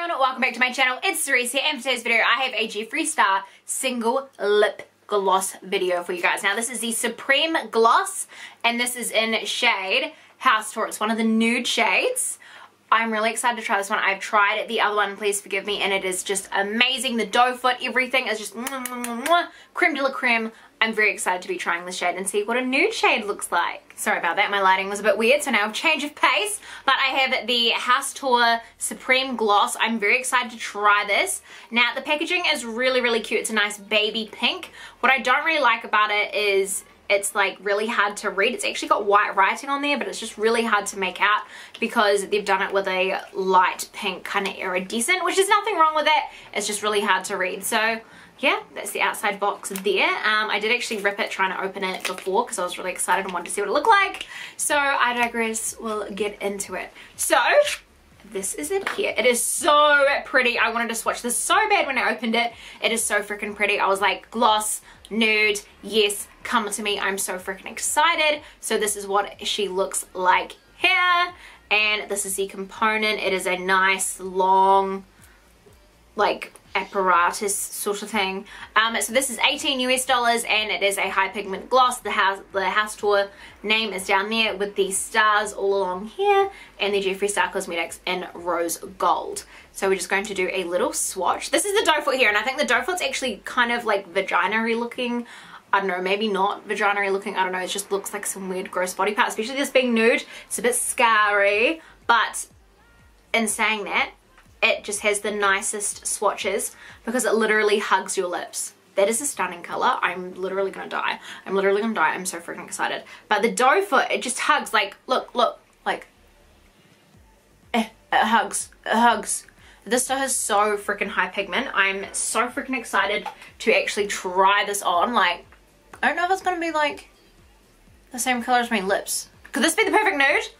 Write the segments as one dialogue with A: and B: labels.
A: everyone, welcome back to my channel. It's Cerise here, and for today's video I have a Jeffree Star single lip gloss video for you guys. Now this is the Supreme Gloss and this is in shade House Tour. It's one of the nude shades. I'm really excited to try this one. I've tried the other one, please forgive me, and it is just amazing. The doe foot, everything is just creme de la creme. I'm very excited to be trying this shade and see what a nude shade looks like. Sorry about that, my lighting was a bit weird, so now change of pace. But I have the House Tour Supreme Gloss. I'm very excited to try this. Now the packaging is really, really cute. It's a nice baby pink. What I don't really like about it is it's like really hard to read. It's actually got white writing on there, but it's just really hard to make out because they've done it with a light pink kind of iridescent, which is nothing wrong with it. It's just really hard to read. So yeah, that's the outside box there. I did actually rip it trying to open it before because I was really excited and wanted to see what it looked like. So I digress, we'll get into it. So this is it here. It is so pretty. I wanted to swatch this so bad when I opened it. It is so freaking pretty. I was like, gloss, nude, yes, come to me. I'm so freaking excited. So this is what she looks like here. And this is the component. It is a nice long, like, apparatus sort of thing. So this is $18 US and it is a high pigment gloss. The House Tour name is down there with the stars all along here and the Jeffree Star Cosmetics in rose gold. So we're just going to do a little swatch. This is the doe foot here, and I think the doe foot's actually kind of like vagina-y looking. I don't know, maybe not vagina-y looking, I don't know, it just looks like some weird gross body part, especially this being nude. It's a bit scary, but in saying that, it just has the nicest swatches because it literally hugs your lips. That is a stunning color. I'm literally gonna die. I'm literally gonna die. I'm so freaking excited. But the doe foot, it just hugs. Like, look, like, it hugs. It hugs. This stuff is so freaking high pigment. I'm so freaking excited to actually try this on. Like, I don't know if it's gonna be like the same color as my lips. Could this be the perfect nude?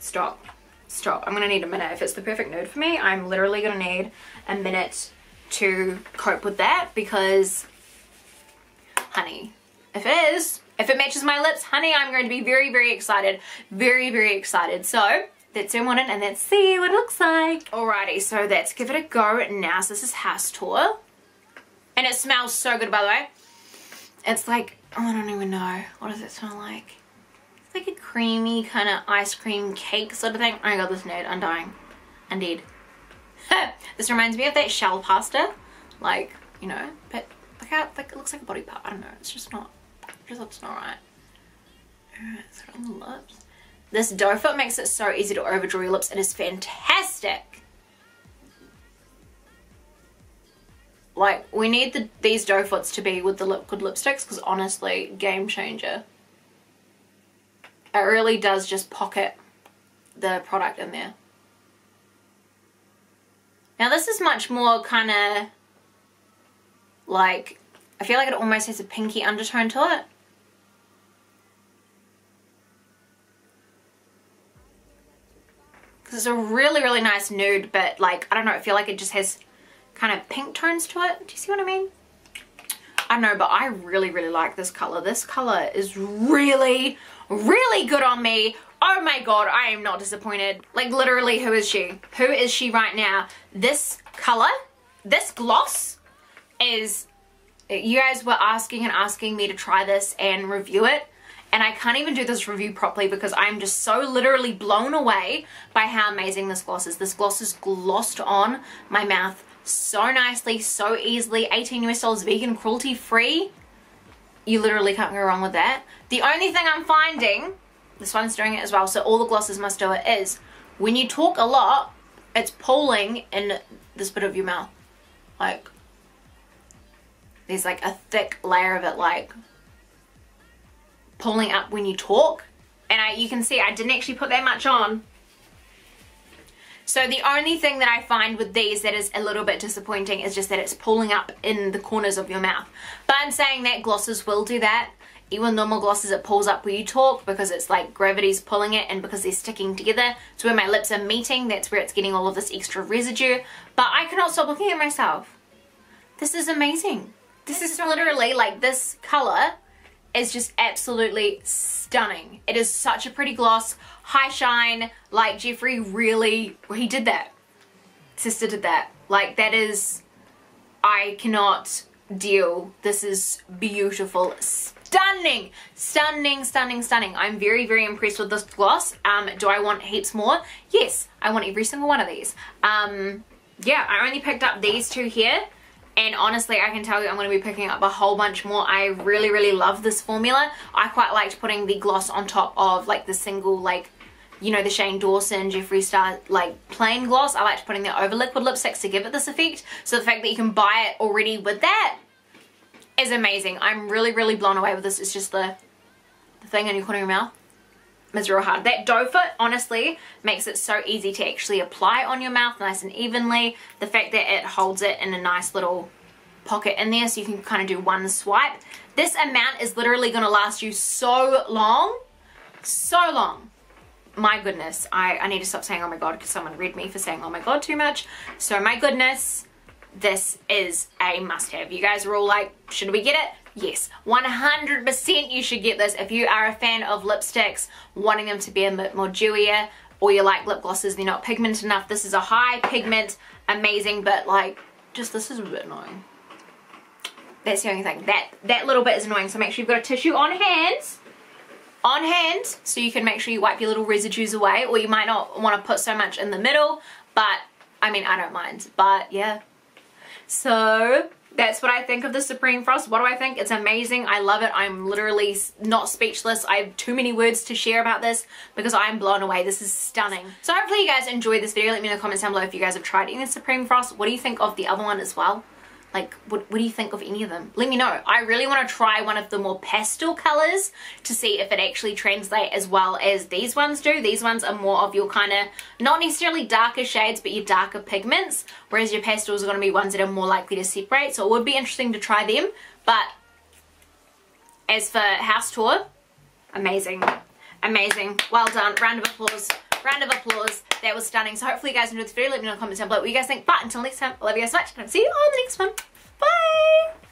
A: Stop. I'm gonna need a minute. If it's the perfect nude for me, I'm literally gonna need a minute to cope with that because, honey, if it matches my lips, honey, I'm going to be very, very excited. Very, very excited. So let's zoom on it and let's see what it looks like. Alrighty, so let's give it a go now. So this is House Tour. And it smells so good, by the way. It's like, oh, I don't even know. What does it smell like? Like a creamy kind of ice cream cake sort of thing. Oh my god, this nude, I'm dying. Indeed. This reminds me of that shell pasta. Like, you know, but look how, like, it looks like a body part. I don't know, it's just not, it just looks not right. It's got on the lips. This doe foot makes it so easy to overdraw your lips. It is fantastic. Like, we need these doe foots to be with the liquid lipsticks because honestly, game changer. It really does just pocket the product in there. Now this is much more kind of like, I feel like it almost has a pinky undertone to it. Because it's a really, really nice nude, but like, I don't know, I feel like it just has kind of pink tones to it. Do you see what I mean? I don't know, but I really, really like this color. This color is really, really good on me. Oh my god, I am not disappointed. Like, literally, who is she? Who is she right now? This color, this gloss is, you guys were asking and asking me to try this and review it, and I can't even do this review properly because I'm just so literally blown away by how amazing this gloss is. This gloss is glossed on my mouth so nicely, so easily. $18 US, vegan, cruelty free. You literally can't go wrong with that. The only thing I'm finding, this one's doing it as well, so all the glosses must do it, is when you talk a lot, it's pulling in this bit of your mouth. Like, there's like a thick layer of it, like, pulling up when you talk. And you can see I didn't actually put that much on. So the only thing that I find with these that is a little bit disappointing is just that it's pulling up in the corners of your mouth. But in saying that, glosses will do that. Even normal glosses, it pulls up when you talk because it's like gravity's pulling it and because they're sticking together. So where my lips are meeting, that's where it's getting all of this extra residue. But I cannot stop looking at myself. This is amazing. This is literally like, this color is just absolutely stunning. It is such a pretty gloss, high shine, like Jeffree really, he did that. sister did that. Like, that is, I cannot deal. This is beautiful. Stunning, stunning, stunning, stunning. I'm very, very impressed with this gloss. Do I want heaps more? Yes, I want every single one of these. Yeah, I only picked up these two here, and honestly, I can tell you I'm going to be picking up a whole bunch more. I really, really love this formula. I quite liked putting the gloss on top of like the single, like, you know, the Shane Dawson, Jeffree Star, like, plain gloss. I liked putting that over liquid lipsticks to give it this effect. So the fact that you can buy it already with that is amazing. I'm really, really blown away with this. It's just the thing in your corner of your mouth. It's real hard. That doe foot, honestly, makes it so easy to actually apply on your mouth nice and evenly. The fact that it holds it in a nice little pocket in there so you can kind of do one swipe. This amount is literally going to last you so long. So long. My goodness, I need to stop saying oh my god because someone read me for saying oh my god too much. So my goodness, this is a must-have. You guys are all like, should we get it? Yes, 100% you should get this if you are a fan of lipsticks, wanting them to be a bit more dewier, or you like lip glosses, they're not pigment enough. This is a high pigment, amazing, but like, just this is a bit annoying. That's the only thing. That little bit is annoying, so make sure you've got a tissue on hand, so you can make sure you wipe your little residues away, or you might not want to put so much in the middle, but I mean, I don't mind, but yeah. So that's what I think of the Supreme Frost. What do I think? It's amazing. I love it. I'm literally not speechless. I have too many words to share about this because I'm blown away. This is stunning. So hopefully you guys enjoyed this video. Let me know in the comments down below if you guys have tried any of the Supreme Frost. What do you think of the other one as well? Like, what do you think of any of them? Let me know. I really want to try one of the more pastel colors to see if it actually translates as well as these ones do. These ones are more of your kind of, not necessarily darker shades, but your darker pigments, whereas your pastels are going to be ones that are more likely to separate. So it would be interesting to try them. But as for house tour, amazing. Amazing. Well done. Round of applause. Round of applause. That was stunning. So hopefully you guys enjoyed this video. Let me know in the comments down below what you guys think. But until next time, I love you guys so much. And I'll see you on the next one. Bye!